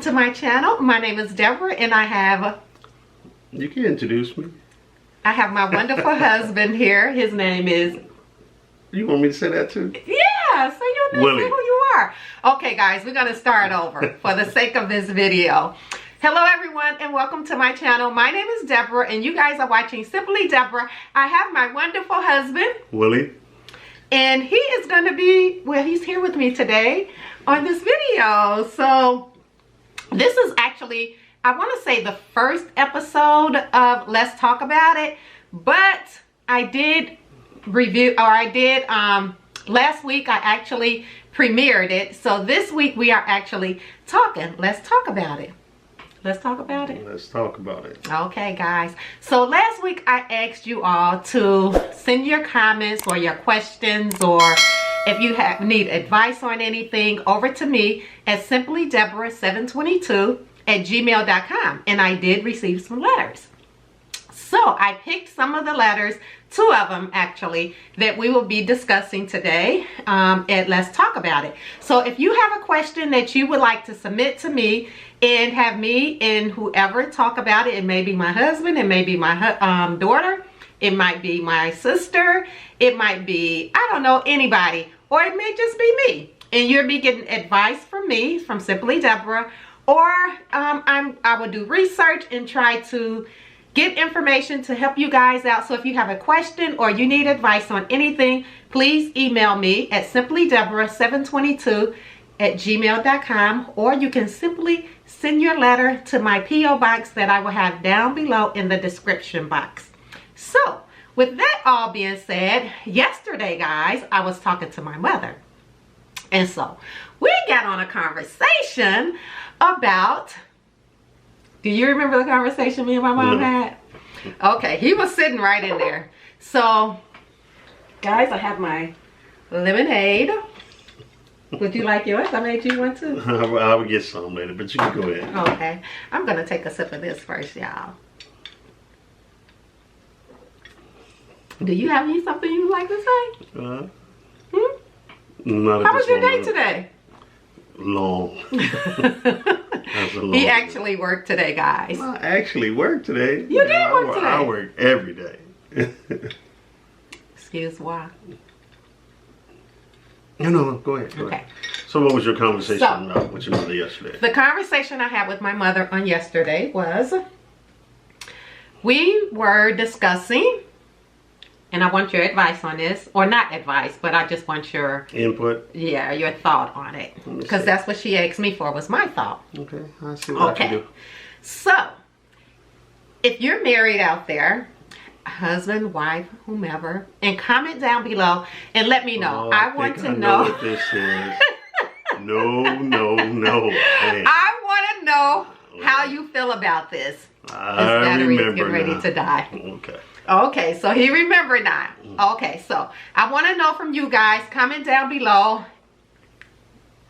To my channel. My name is Deborah and I have... You can introduce me. I have my wonderful husband here. His name is... You want me to say that too? Yeah, so you'll know Willie. who you are. Okay guys, we're going to start over for the sake of this video. Hello everyone and welcome to my channel. My name is Deborah and you guys are watching Simply Deborah. I have my wonderful husband, Willie. And he is going to be, well, he's here with me today on this video. So... this is actually, I want to say the first episode of Let's Talk About It, but I did review, or I did, last week I actually premiered it. So this week we are actually talking. Let's talk about it. Let's talk about it. Let's talk about it. Okay, guys. So last week I asked you all to send your comments or your questions, or if you need advice on anything, over to me at simplydeborah722@gmail.com. And I did receive some letters. So I picked some of the letters, 2 of them actually, that we will be discussing today at Let's Talk About It. So if you have a question that you would like to submit to me and have me and whoever talk about it, it may be my husband, it may be my daughter, it might be my sister, it might be, I don't know, anybody, or it may just be me. And you'll be getting advice from me, from Simply Deborah, or I will do research and try to get information to help you guys out. So if you have a question or you need advice on anything, please email me at simplydeborah722@gmail.com, or you can simply send your letter to my P.O. box that I will have down below in the description box. So, with that all being said, yesterday, guys, I was talking to my mother. And so, we got on a conversation about... Do you remember the conversation me and my mom had? Okay, he was sitting right in there. So, guys, I have my lemonade. Would you like yours? I made you one too. I would get some later, but you can go ahead. Okay, I'm going to take a sip of this first, y'all. Do you have something you would like to say? How was your day today? Long. He actually worked today, guys. I actually worked today. You did work today. I work every day. Excuse why? No, go ahead. Go ahead. So what was your conversation with your mother yesterday? The conversation I had with my mother on yesterday was, we were discussing, and I want your advice on this, or not advice, but I just want your input. Yeah, your thought on it, because that's what she asked me for, was my thought. Okay, I see what I can do. So, if you're married out there, husband, wife, whomever, and comment down below and let me know. I want to know what this is. No. Hey. I want to know how you feel about this. His battery is getting ready to die. Okay, so he remembered now. Okay, so I want to know from you guys. Comment down below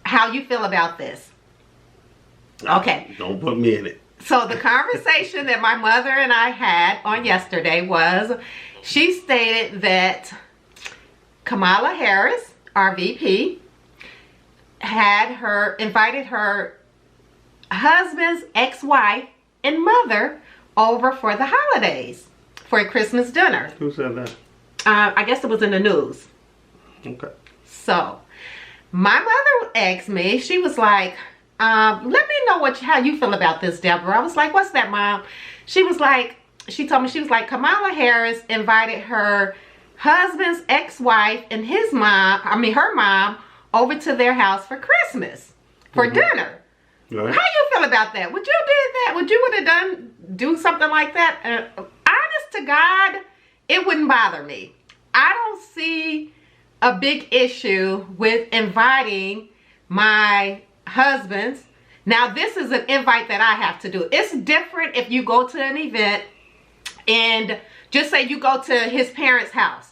how you feel about this. Okay. Don't put me in it. So the conversation that my mother and I had on yesterday was, she stated that Kamala Harris, our VP, invited her husband's ex-wife and mother over for the holidays, for a Christmas dinner. Who said that? I guess it was in the news. Okay. So, my mother asked me, she was like, let me know how you feel about this, Deborah. I was like, what's that, Mom? She was like, she told me, she was like, Kamala Harris invited her husband's ex-wife and her mom, over to their house for Christmas, for dinner. Right. How you feel about that? Would you do that? Would you do something like that? Honest to God, it wouldn't bother me. I don't see a big issue with inviting my husband's. Now, this is an invite that I have to do. It's different if you go to an event and just say you go to his parents' house,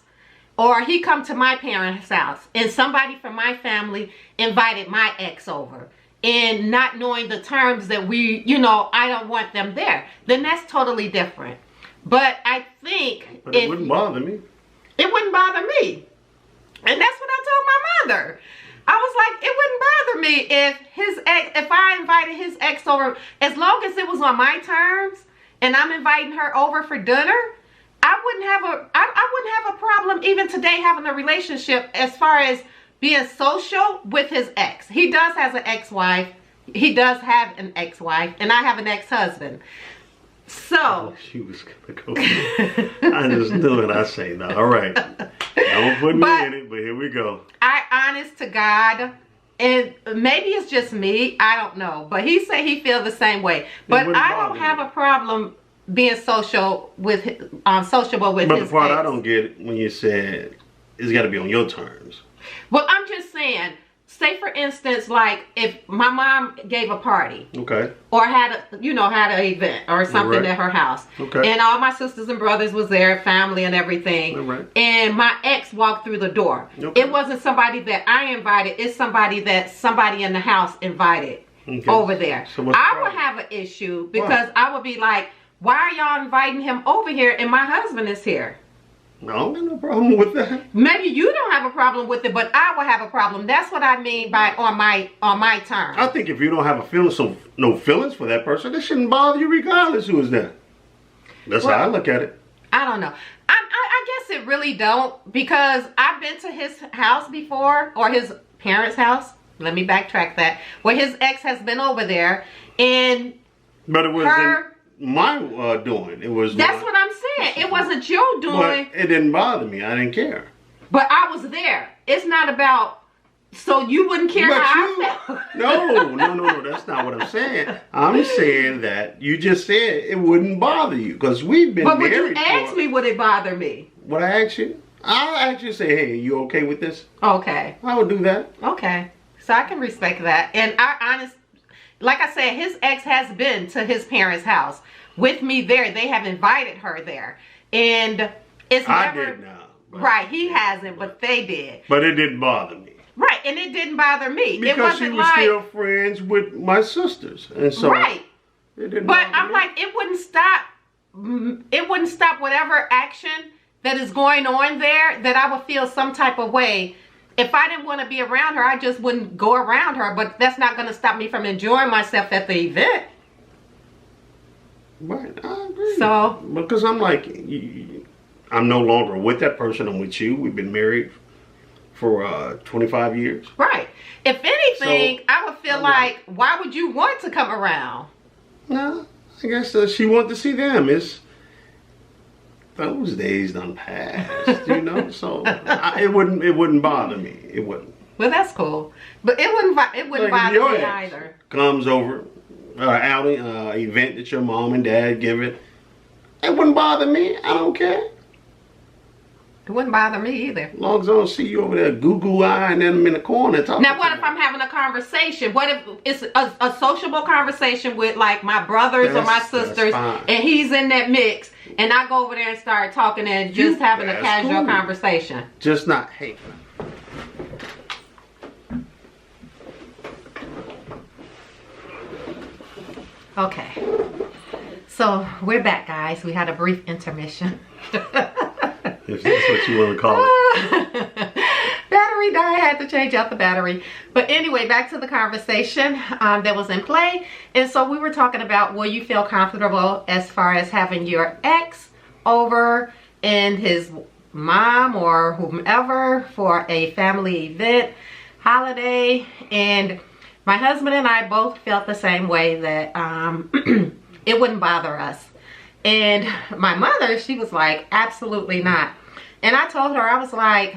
or he come to my parents' house and somebody from my family invited my ex over, and not knowing the terms that we, you know, I don't want them there, then that's totally different. But I think but it wouldn't bother me. It wouldn't bother me. And that's what I told my mother. I was like, it wouldn't bother me if I invited his ex over, as long as it was on my terms and I'm inviting her over for dinner. I wouldn't have a problem even today having a relationship as far as being social with his ex. He does have an ex-wife. He does have an ex-wife, and I have an ex-husband. So she was gonna go. I just knew it. I say no. All right, don't put me in it, but here we go. Honest to God, and maybe it's just me, I don't know, but he said he feels the same way. But I don't have a problem being sociable with his But the part ex. I don't get when you said it's got to be on your terms. Well, I'm just saying, say for instance, like if my mom gave a party, Okay. or had an event or something at her house, Okay. and all my sisters and brothers was there, family and everything, All right. and my ex walked through the door. Okay. It wasn't somebody that I invited, it's somebody that somebody in the house invited over there. So what's the I would problem? have an issue because I would be like, why are y'all inviting him over here and my husband is here? No, I don't have no problem with that. Maybe you don't have a problem with it, but I will have a problem. That's what I mean by on my terms. I think if you don't have no feelings for that person, it shouldn't bother you regardless who is there. That's how I look at it. I don't know. I guess it really don't, because I've been to his house before, or his parents' house. Let me backtrack that. Where his ex has been over there, and But it was my doing. It was. That's what I'm saying. It wasn't your doing. But it didn't bother me. I didn't care. But I was there. It's not about, so you wouldn't care how I felt. No. That's not what I'm saying. I'm saying that you just said it wouldn't bother you because we've been married. But would you ask me, would it bother me? Would I ask you? I'll actually say, hey, you okay with this? Okay. I would do that. Okay. So I can respect that. And like I said, his ex has been to his parents' house with me there. They have invited her there. And it's never... I did now. Right, he hasn't, but they did. But it didn't bother me. Right, and it didn't bother me. Because it wasn't she was still friends with my sisters. And so right. It didn't but bother I'm me. like, it wouldn't stop whatever action that is going on there, that I would feel some type of way. If I didn't want to be around her, I just wouldn't go around her. But that's not going to stop me from enjoying myself at the event. Right, I agree. So, because I'm like, I'm no longer with that person. I'm with you. We've been married for 25 years. Right. If anything, So, I would feel like, why would you want to come around? No, I guess she wanted to see them. Those days done passed, you know. So it wouldn't bother me. It wouldn't. Well, that's cool, but it wouldn't bother your me ex either. Comes over, outing, event that your mom and dad give it. It wouldn't bother me. I don't care. It wouldn't bother me either. As long as I don't see you over there goo eye and then I'm in the corner talking. Now, what if I'm having a conversation? What if it's a sociable conversation with like my brothers or my sisters, and he's in that mix, and I go over there and start talking and just having a casual conversation? Just not, hey. Okay. So we're back, guys. We had a brief intermission. If that's what you want to call it. Battery died. I had to change out the battery. But anyway, back to the conversation that was in play. And so we were talking about, will you feel comfortable as far as having your ex over and his mom or whomever for a family event, holiday? And my husband and I both felt the same way, that it wouldn't bother us. And my mother, she was like, absolutely not. And I told her, I was like,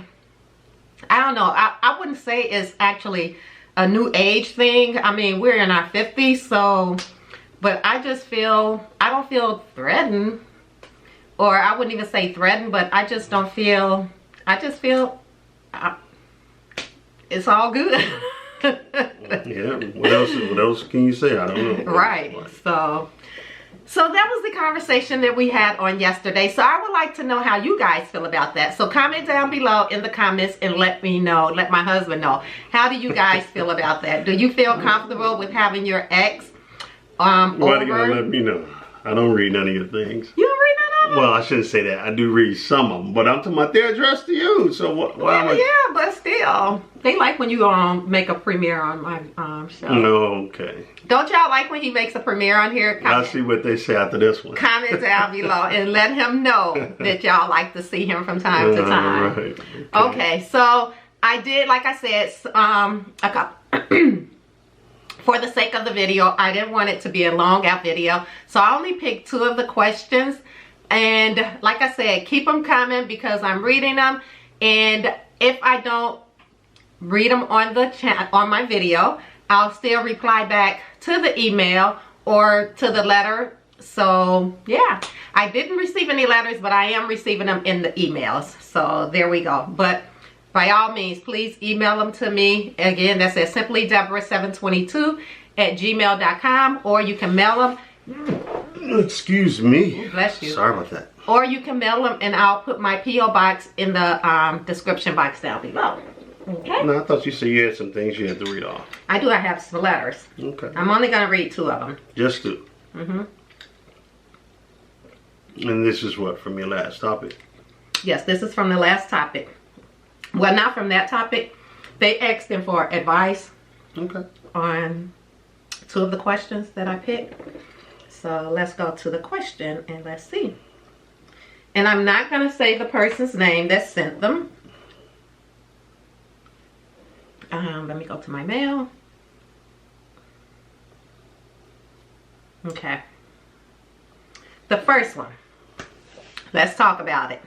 I don't know. I wouldn't say it's actually a new age thing. I mean, we're in our 50s, so, but I just feel, I don't feel threatened, or I wouldn't even say threatened, but I just don't feel, I just feel, it's all good. Yeah. What else can you say? I don't know. Right. So that was the conversation that we had on yesterday. So I would like to know how you guys feel about that. So comment down below in the comments and let me know, let my husband know. How do you guys feel about that? Do you feel comfortable with having your ex Why over? are you gonna let me know? I don't read none of your things. You don't read none of them? Well, I shouldn't say that. I do read some of them, but I'm talking about they're addressed to you. So what? Why Well, yeah, but still, they like when you make a premiere on my show. No, okay. Don't y'all like when he makes a premiere on here? I'll see what they say after this one. Comment down below and let him know that y'all like to see him from time to time. Right. Okay, so I did, like I said, for the sake of the video, I didn't want it to be a long out video, so I only picked 2 of the questions. And like I said, keep them coming because I'm reading them. And if I don't read them on the on my video, I'll still reply back to the email or to the letter. So yeah, I didn't receive any letters, but I am receiving them in the emails. So there we go. But by all means, please email them to me. Again, that's at simplydeborah722@gmail.com, or you can mail them. Excuse me. Bless you. Sorry about that. Or you can mail them, and I'll put my P.O. box in the description box down below. Okay? No, I thought you said you had some things you had to read off. I do. I have some letters. Okay. I'm only going to read 2 of them. Just 2. Mm-hmm. And this is what, from your last topic? Yes, this is from the last topic. Well, not from that topic. They asked him for advice on 2 of the questions that I picked. So let's go to the question and let's see. And I'm not going to say the person's name that sent them. Let me go to my mail. Okay. The first one. Let's talk about it.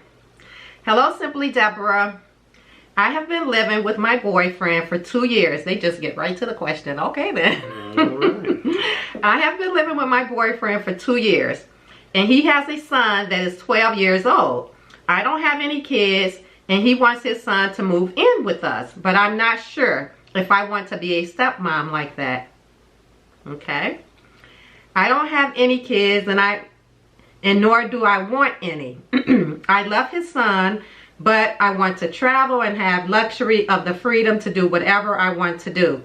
Hello, Simply Deborah. I have been living with my boyfriend for 2 years. They just get right to the question. Okay, then. All right. I have been living with my boyfriend for 2 years, and he has a son that is 12 years old. I don't have any kids, and he wants his son to move in with us, but I'm not sure if I want to be a stepmom like that. Okay. I don't have any kids, and nor do I want any. I love his son, but I want to travel and have luxury of the freedom to do whatever I want to do.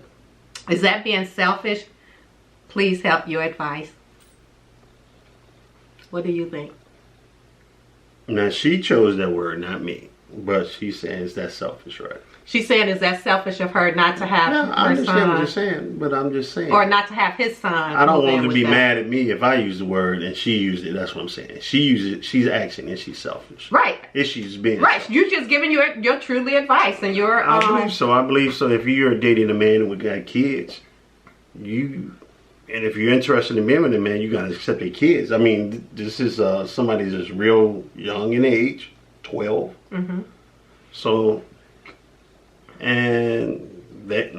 Is that being selfish? Please help your advice. What do you think? Now, she chose that word, not me. But she's saying, is that selfish, right? She's saying, is that selfish of her not to have No, I her understand son? what you're saying, but I'm just saying. Or not to have his son. I don't want move her in to be with them. mad at me if I use the word and she used it. That's what I'm saying. She used it. She's asking, is she selfish? Right. Is she's being Right. selfish? You're just giving your truly advice, and you're. I believe so. I believe so. If you're dating a man and we got kids, and if you're interested in marrying a man, you gotta accept their kids. I mean, this is somebody that's real young in age, 12. Mm-hmm. So, and that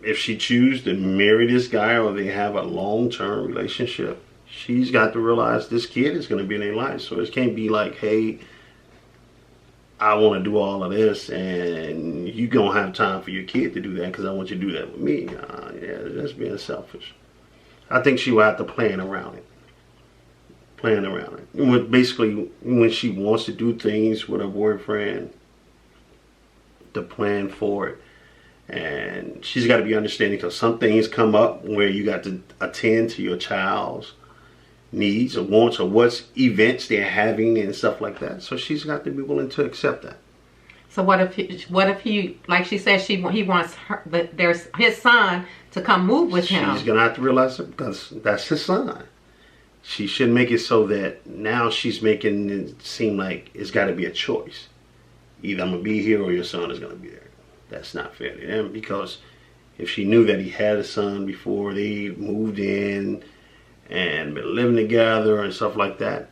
if she chooses to marry this guy or they have a long-term relationship, she's got to realize this kid is going to be in their life. So it can't be like, hey, I want to do all of this and you don't have time for your kid to do that because I want you to do that with me. Yeah, that's being selfish. I think she will have to plan around it. Basically, when she wants to do things with her boyfriend, to plan for it. And she's got to be understanding because some things come up where you got to attend to your child's needs or wants or what events they're having and stuff like that. So she's got to be willing to accept that. So what if he, like she said, he wants her, but there's his son to come move with him. She's gonna have to realize it because that's his son. She should make it so that now she's making it seem like it's got to be a choice. Either I'm gonna be here or your son is gonna be there. That's not fair to them because if she knew that he had a son before they moved in and been living together and stuff like that,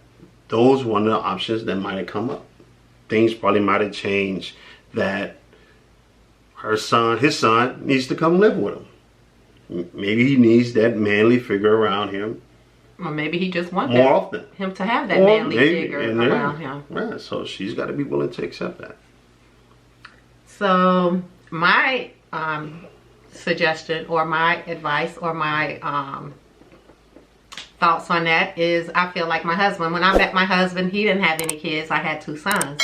those were one of the options that might have come up. Things probably might have changed that his son needs to come live with him. Maybe he needs that manly figure around him. Or maybe he just wants more often. Him to have that manly figure around him. Right, so she's got to be willing to accept that. So my suggestion or my advice or my thoughts on that is I feel like my husband. When I met my husband, he didn't have any kids. I had 2 sons.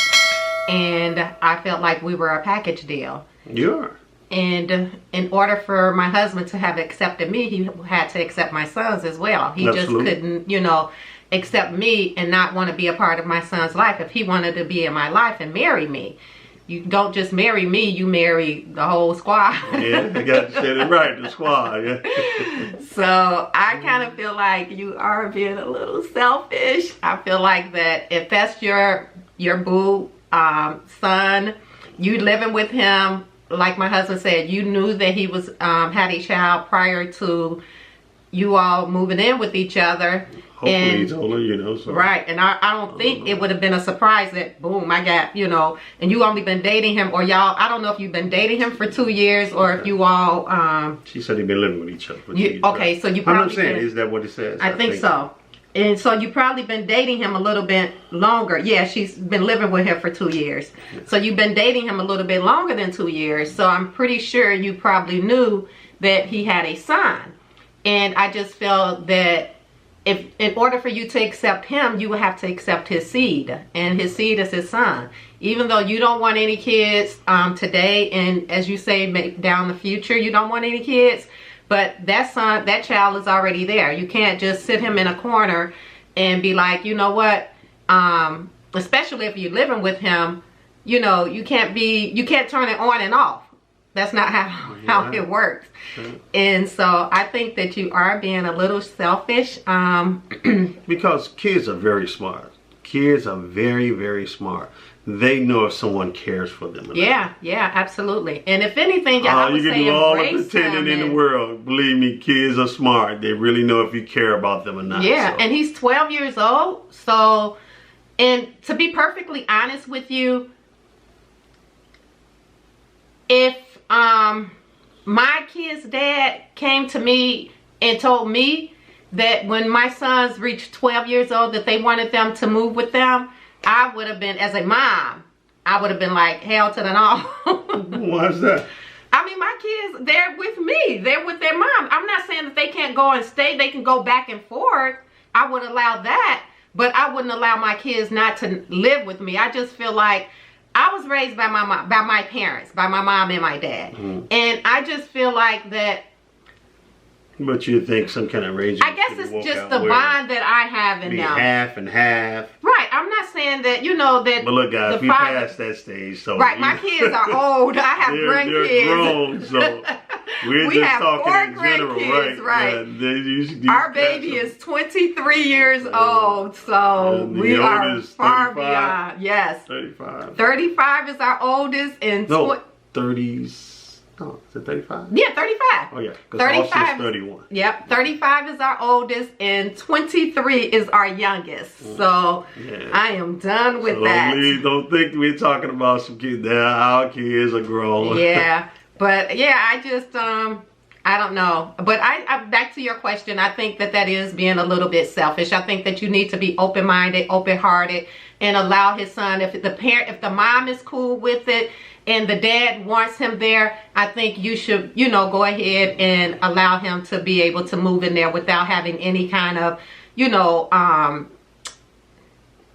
And I felt like we were a package deal. You are. And in order for my husband to have accepted me, he had to accept my sons as well. He Absolutely. just couldn't, you know, accept me and not want to be a part of my son's life. If he wanted to be in my life and marry me, you don't just marry me, you marry the whole squad. Yeah, I got to say it right, the squad. Yeah. So I kind of feel like you are being a little selfish. I feel like that if that's your boo son, you living with him, like my husband said, you knew that he was had a child prior to you all moving in with each other. Hopefully and he told her, you know. So. Right, and I don't think it would have been a surprise that boom, I got, you know, and you only been dating him, or y'all, I don't know if you've been dating him for 2 years or if you all She said they've been living with each other for 2 years. okay, so you probably I'm saying, is that what it says? I think so. And so you probably been dating him a little bit longer. Yeah, she's been living with him for 2 years. So you've been dating him a little bit longer than 2 years. So I'm pretty sure you probably knew that he had a son. And I just felt that if in order for you to accept him, you would have to accept his seed. And his seed is his son. Even though you don't want any kids today, and as you say, down the future, you don't want any kids. But that son, that child is already there. You can't just sit him in a corner and be like, you know what, especially if you're living with him, you know, you can't turn it on and off. That's not how it works. And so I think that you are being a little selfish. Because kids are very smart. Kids are very, very smart. They know if someone cares for them. Yeah, absolutely. And if anything, I would you say can do all the embrace pretending in him the world. Believe me, kids are smart. They really know if you care about them or not. Yeah, so. and he's 12 years old. So, and to be perfectly honest with you, if my kid's dad came to me and told me that when my sons reached 12 years old that they wanted them to move with them, I would have been, as a mom, I would have been like, hell to the no. Why is that? I mean, my kids, they're with me. They're with their mom. I'm not saying that they can't go and stay. They can go back and forth. I would allow that. But I wouldn't allow my kids not to live with me. I just feel like I was raised by my mom, by my parents, by my mom and my dad. Mm-hmm. And I just feel like that. But you think some kind of arrangement? I guess it's just the bond that I have in them. Half and half. Right. I'm not saying that, you know, that. But look, guys, we passed that stage. So right. My kids are old. I have grandkids. They're grown, so we just have talking 4 in general, grandkids, right? Yeah, our baby is 23 years old, so we are far beyond. Yes. 35. 35 is our oldest, and 30s. Oh, is it 35? Yeah, 35. Oh, yeah. Because Austin is 31. Yep. 35 is our oldest, and 23 is our youngest. So, I am done with that. Don't think we're talking about some kids. Our kids are grown. Yeah. But, yeah, I just, I don't know. But I back to your question, I think that is being a little bit selfish. I think that you need to be open-minded, open-hearted, and allow his son, if the mom is cool with it, and the dad wants him there, I think you should, you know, go ahead and allow him to be able to move in there without having any kind of, you know,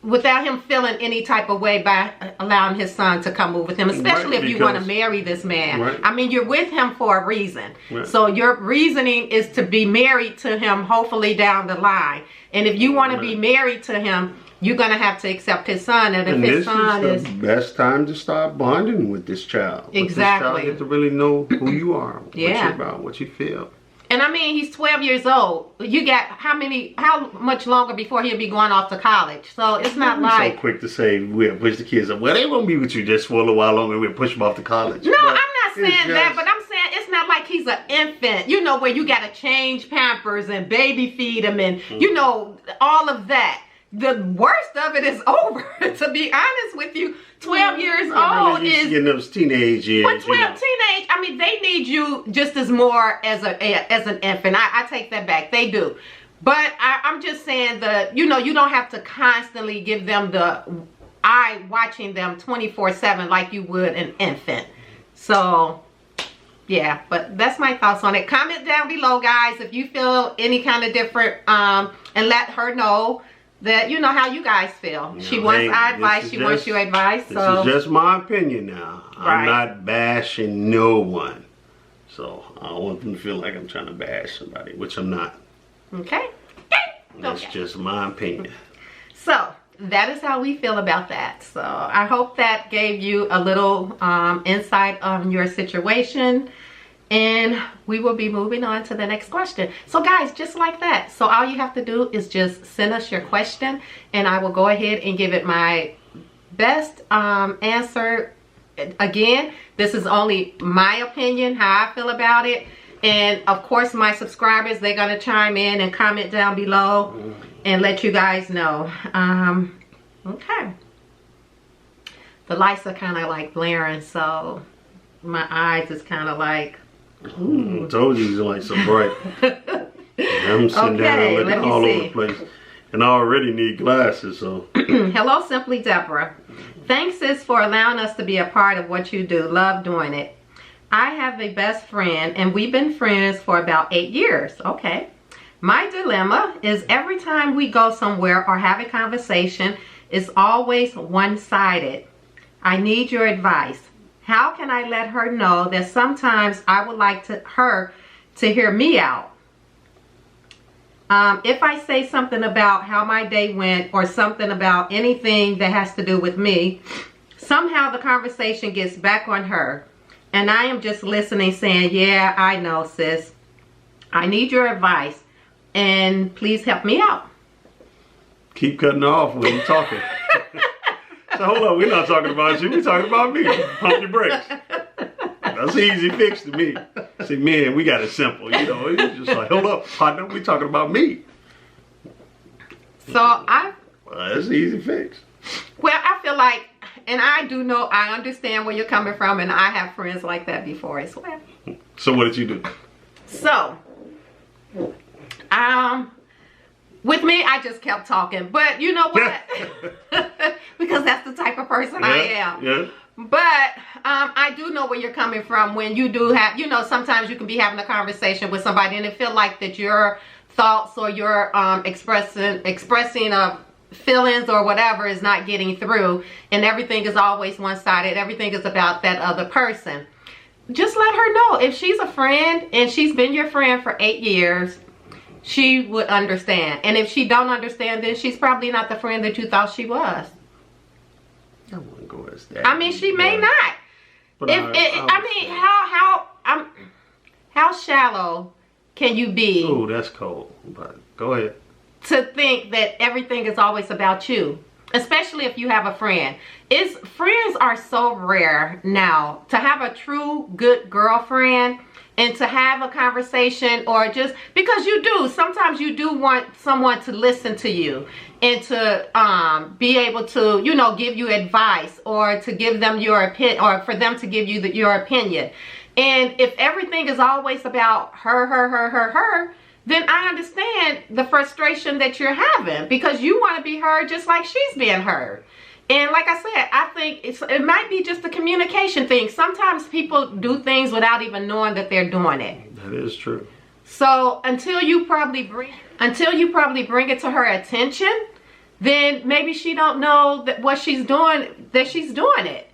without him feeling any type of way by allowing his son to come move with him, especially if you want to marry this man. Right. I mean, you're with him for a reason. Right. So your reasoning is to be married to him, hopefully down the line. And if you want to be married to him, you're going to have to accept his son. And if his son is the best time to start bonding with this child. Exactly. With this child, you have to really know who you are, what you're about, what you feel. And I mean, he's 12 years old. You got how much longer before he'll be going off to college? So it's not like so quick to say we'll push the kids up. Well, they won't be with you just for a little while longer. We'll push them off to college. No, I'm not saying that, but I'm saying it's not like he's an infant. You know, where you got to change Pampers and baby feed him and you know all of that. The worst of it is over. To be honest with you, 12 years old is getting those teenage years. But 12 teenage, I mean, they need you just as more as an infant. I take that back. They do. But I'm just saying that, you know, you don't have to constantly give them the eye watching them 24/7 like you would an infant. So, Yeah, but that's my thoughts on it. Comment down below, guys, if you feel any kind of different, and let her know that, you know, how you guys feel. You She know, wants hey, our this advice. is She wants just- your advice. This So is just my opinion now. Right. I'm not bashing no one. So I don't want them to feel like I'm trying to bash somebody, which I'm not. okay. That's just my opinion. So that is how we feel about that. So I hope that gave you a little insight on your situation. And we will be moving on to the next question. So guys, just like that. So all you have to do is just send us your question, and I will go ahead and give it my best answer. Again, this is only my opinion, how I feel about it. And of course, my subscribers, they're going to chime in and comment down below and let you guys know. Okay. The lights are kind of like blaring, so my eyes is kind of like, I told you you're like so bright. I'm sitting down looking all over the place. And I already need glasses, so. Hello, Simply Deborah. Thanks, sis, for allowing us to be a part of what you do. Love doing it. I have a best friend, and we've been friends for about 8 years. Okay. My dilemma is every time we go somewhere or have a conversation, it's always one-sided. I need your advice. How can I let her know that sometimes I would like her to hear me out? If I say something about how my day went or something about anything that has to do with me, somehow the conversation gets back on her. And I am just listening saying, yeah, I know, sis. I need your advice. And please help me out. Keep cutting off when you're talking. So hold on, we're not talking about you, we're talking about me. Pump your brakes. That's an easy fix to me. See, man, we got it simple, you know. It's just like, hold up, partner, we talking about me. So Well, that's an easy fix. Well, I feel like, and I do know, I understand where you're coming from, and I have friends like that before as well. So what did you do? So, with me, I just kept talking. But you know what? Because that's the type of person I am. Yeah. But I do know where you're coming from when you do have, you know, sometimes you can be having a conversation with somebody and it feel like that your thoughts or your expressing of feelings or whatever is not getting through, and everything is always one-sided. Everything is about that other person. Just let her know. If she's a friend and she's been your friend for 8 years, she would understand. And if she don't understand, then she's probably not the friend that you thought she was. I wouldn't go as that. I mean, she may not. But How shallow can you be? Oh, that's cold. But go ahead. To think that everything is always about you, especially if you have a friend. Friends are so rare now. To have a true good girlfriend and to have a conversation, or just because sometimes you do want someone to listen to you and to be able to, you know, give you advice, or to give them your opinion, or for them to give you your opinion. And if everything is always about her, then I understand the frustration that you're having, because you want to be heard just like she's being heard. And like I said, I think it might be just a communication thing. Sometimes people do things without even knowing that they're doing it. That is true. So until you probably bring it to her attention, then maybe she don't know that what she's doing, that she's doing it.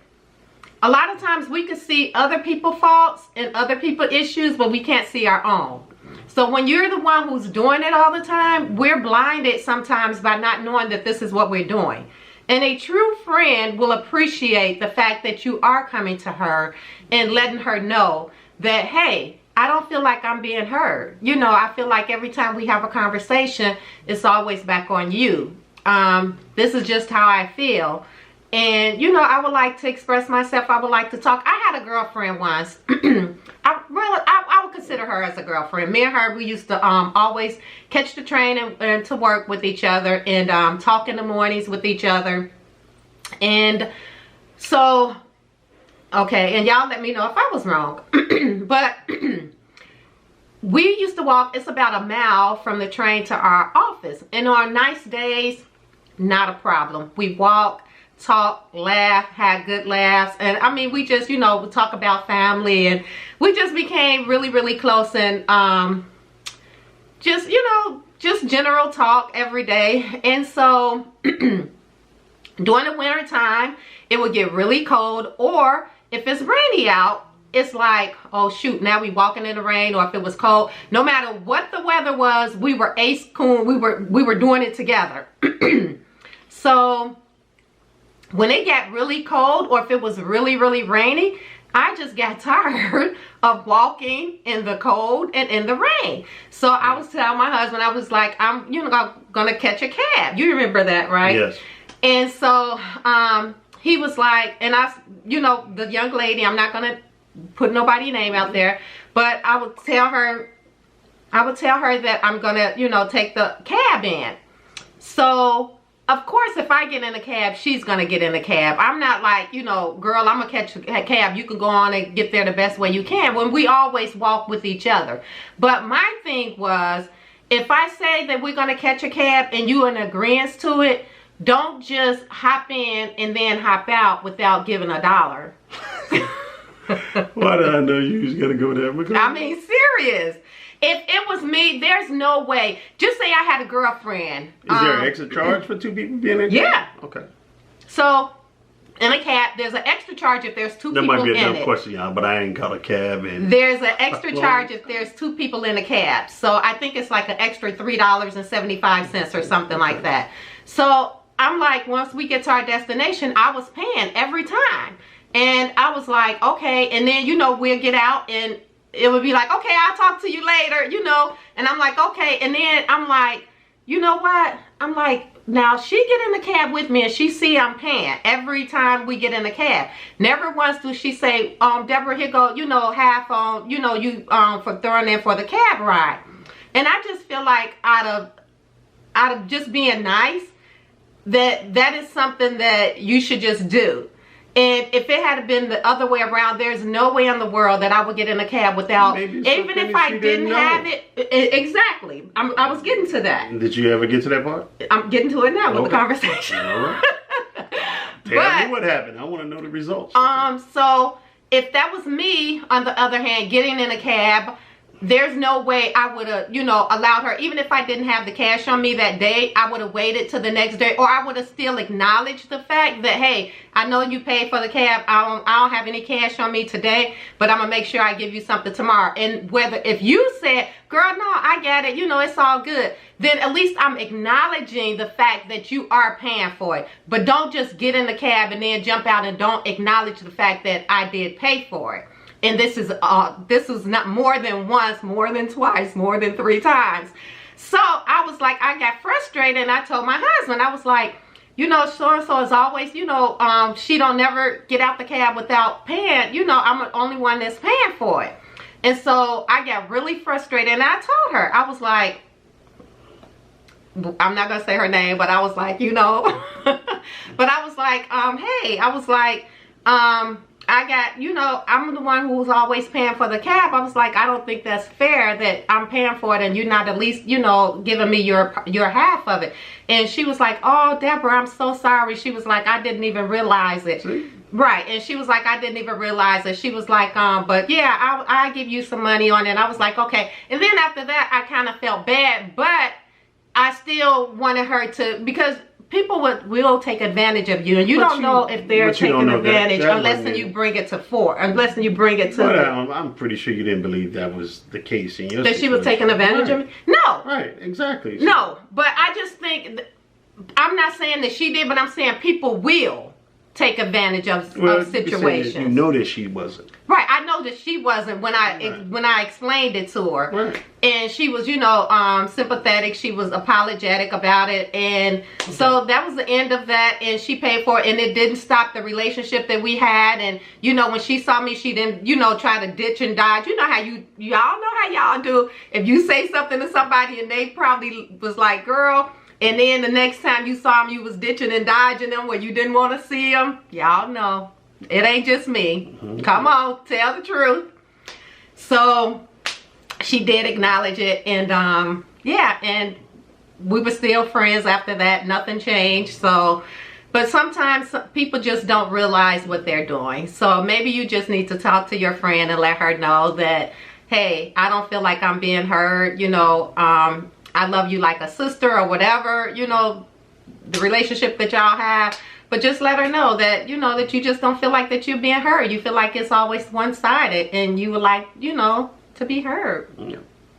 A lot of times we can see other people's faults and other people's issues, but we can't see our own. So when you're the one who's doing it all the time, we're blinded sometimes by not knowing that this is what we're doing. And a true friend will appreciate the fact that you are coming to her and letting her know that, hey, I don't feel like I'm being heard. You know, I feel like every time we have a conversation, it's always back on you. This is just how I feel. And, you know, I would like to express myself. I would like to talk. I had a girlfriend once. I would consider her as a girlfriend. Me and her, we used to always catch the train and to work with each other, and talk in the mornings with each other. And so, okay, and y'all let me know if I was wrong. But we used to walk, it's about a mile from the train to our office. And on nice days, not a problem. We walk. talk, laugh, had good laughs. And I mean, we just, you know, we talk about family, and we just became really, really close, and just, you know, just general talk every day. And so during the winter time, it would get really cold, or if it's rainy out, it's like, oh shoot, now we walking in the rain. Or if it was cold, no matter what the weather was, we were ace coon, we were doing it together. So when it got really cold, or if it was really, really rainy, I just got tired of walking in the cold and in the rain. So I was telling my husband, I was like, I'm, you know, gonna catch a cab. You remember that, right? Yes. And so he was like, and I, you know, the young lady, I'm not gonna put nobody's name out there, but I would tell her that I'm gonna, you know, take the cab in. So of course, if I get in a cab, she's gonna get in a cab. I'm not like, you know, girl, I'm gonna catch a cab, you can go on and get there the best way you can, when we always walk with each other. But my thing was, if I say that we're gonna catch a cab and you in agreement to it, don't just hop in and then hop out without giving $1. Why did I know you was gonna go there? I mean, serious. If it was me, there's no way. Just say I had a girlfriend. Is there an extra charge for two people being in? Yeah. Okay. So in a cab, there's an extra charge if there's two people in it. That might be a dumb question, y'all, but I ain't got a cab. And there's an extra charge if there's two people in a cab. So I think it's like an extra $3.75 or something like that. So I'm like, once we get to our destination, I was paying every time. And I was like, okay. And then, you know, we'll get out and it would be like, okay, I'll talk to you later, you know. And I'm like, okay. And then I'm like, you know what? I'm like, now she get in the cab with me and she see I'm paying every time we get in the cab. Never once do she say, Deborah, here go, you know, half on, you know, you for throwing in for the cab ride. And I just feel like out of just being nice, that is something that you should just do. And if it had been the other way around, there's no way in the world that I would get in a cab without, even if I didn't have it. Exactly. I was getting to that. Did you ever get to that part? I'm getting to it now with the conversation. All right. Tell me what happened. I want to know the results. So if that was me, on the other hand, getting in a cab, there's no way I would have, you know, allowed her, even if I didn't have the cash on me that day, I would have waited till the next day, or I would have still acknowledged the fact that, hey, I know you paid for the cab, I don't have any cash on me today, but I'm gonna make sure I give you something tomorrow. And whether, if you said, girl, no, I got it, you know, it's all good, then at least I'm acknowledging the fact that you are paying for it. But don't just get in the cab and then jump out and don't acknowledge the fact that I did pay for it. And this is not more than once, more than twice, more than 3 times. So I was like, I got frustrated, and I told my husband, I was like, you know, so-and-so is always, you know, she don't never get out the cab without paying. You know, I'm the only one that's paying for it. And so I got really frustrated, and I told her, I was like, I'm not going to say her name, but I was like, you know, but I was like, hey, I was like, I got, you know, I'm the one who was always paying for the cab. I was like, I don't think that's fair that I'm paying for it and you're not at least, you know, giving me your half of it. And she was like, oh, Deborah, I'm so sorry. She was like, I didn't even realize it. See? Right. And she was like, I didn't even realize it. She was like, but yeah, I'll give you some money on it. And I was like, okay. And then after that, I kind of felt bad, but I still wanted her to, because people will take advantage of you, and you don't know if they're taking advantage unless you bring it to unless you bring it to. But I'm pretty sure you didn't believe that was the case in your that she was taking advantage of me. No. Right. Exactly. No, but I just think I'm not saying that she did, but I'm saying people will take advantage of situations. You know that she wasn't. Right, I know that she wasn't when I explained it to her. Right. And she was, you know, sympathetic. She was apologetic about it. And so that was the end of that. And she paid for it. And it didn't stop the relationship that we had. And, you know, when she saw me, she didn't, you know, try to ditch and dodge. You know how y'all know how y'all do. If you say something to somebody and they probably was like, girl, and then the next time you saw them, you was ditching and dodging them where you didn't want to see them. Y'all know. It ain't just me. Mm-hmm. Come on, tell the truth. So she did acknowledge it, and yeah, and we were still friends after that. Nothing changed. So, But sometimes people just don't realize what they're doing. So maybe you just need to talk to your friend and let her know that, hey, I don't feel like I'm being heard. You know, I love you like a sister or whatever, you know, the relationship that y'all have. But just let her know that, you know, that you just don't feel like that you're being heard. You feel like it's always one-sided and you would like, you know, to be heard. Yeah.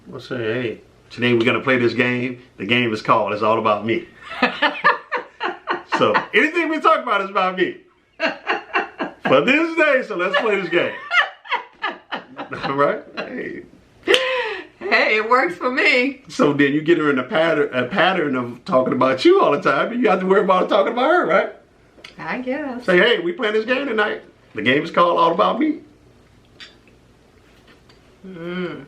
We'll say, hey, today we're going to play this game. The game is called It's All About Me. So anything we talk about is about me. For this day, so let's play this game. All right? Hey. Hey, it works for me. So then you get her in a pattern of talking about you all the time. And you have to worry about talking about her, right? I guess. Say, hey, we playing this game tonight. The game is called All About Me. I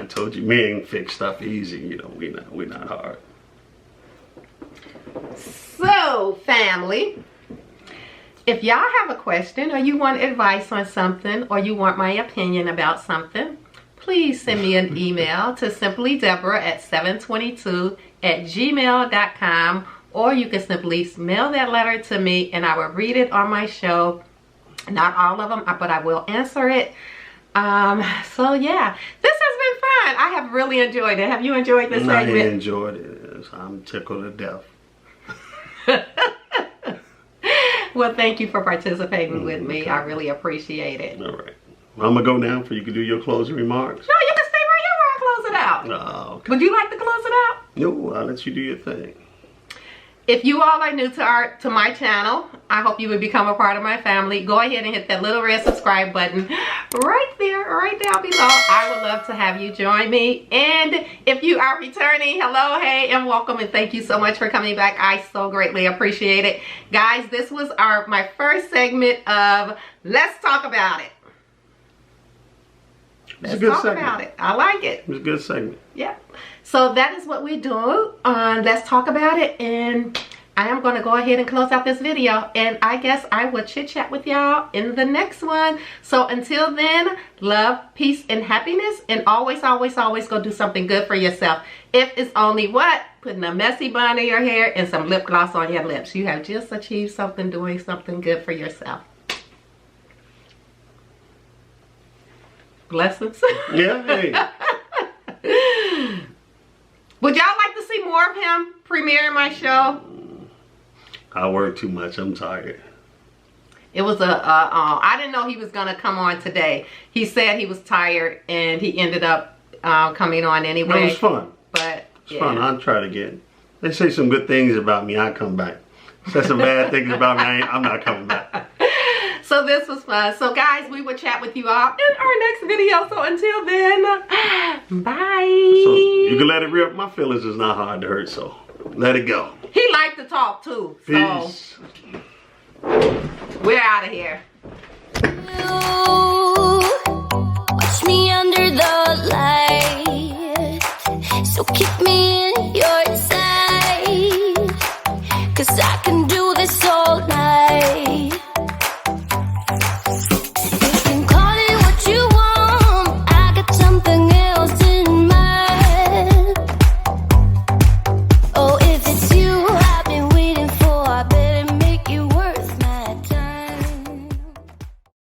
told you, men fix stuff easy. You know, we're not hard. So, family, if y'all have a question or you want advice on something or you want my opinion about something, please send me an email to simplydeborah@722@gmail.com, or you can simply mail that letter to me and I will read it on my show. Not all of them, but I will answer it. So yeah, this has been fun. I have really enjoyed it. Have you enjoyed this segment? I enjoyed it. I'm tickled to death. Well, thank you for participating with me. Okay. I really appreciate it. All right. Well, I'm going to go now for you can do your closing remarks. No, you can stay right here while I close it out. Oh, okay. Would you like to close it out? No, I'll let you do your thing. If you all are new to my channel, I hope you would become a part of my family. Go ahead and hit that little red subscribe button right there, right down below. I would love to have you join me. And if you are returning, hello, hey, and welcome, and thank you so much for coming back. I so greatly appreciate it. Guys, this was my first segment of Let's Talk About It. Let's talk about it. I like it. It was a good segment. Yeah. So that is what we do on Let's Talk About It. And I am going to go ahead and close out this video. And I guess I will chit chat with y'all in the next one. So until then, love, peace, and happiness. And always, always, always go do something good for yourself. If it's only what? Putting a messy bun in your hair and some lip gloss on your lips. You have just achieved something, doing something good for yourself. Blessings. Yeah, hey. Would y'all like to see more of him premiering my show? I work too much. I'm tired. It was I didn't know he was going to come on today. He said he was tired and he ended up coming on anyway. It was fun. But it's fun. I'll try it again. They say some good things about me. I come back. Say some bad things about me. I'm not coming back. So this was fun. So guys, we will chat with you all in our next video. So until then, bye. So you can let it rip. My feelings is not hard to hurt, so let it go. He liked to talk too. Peace. So we're out of here.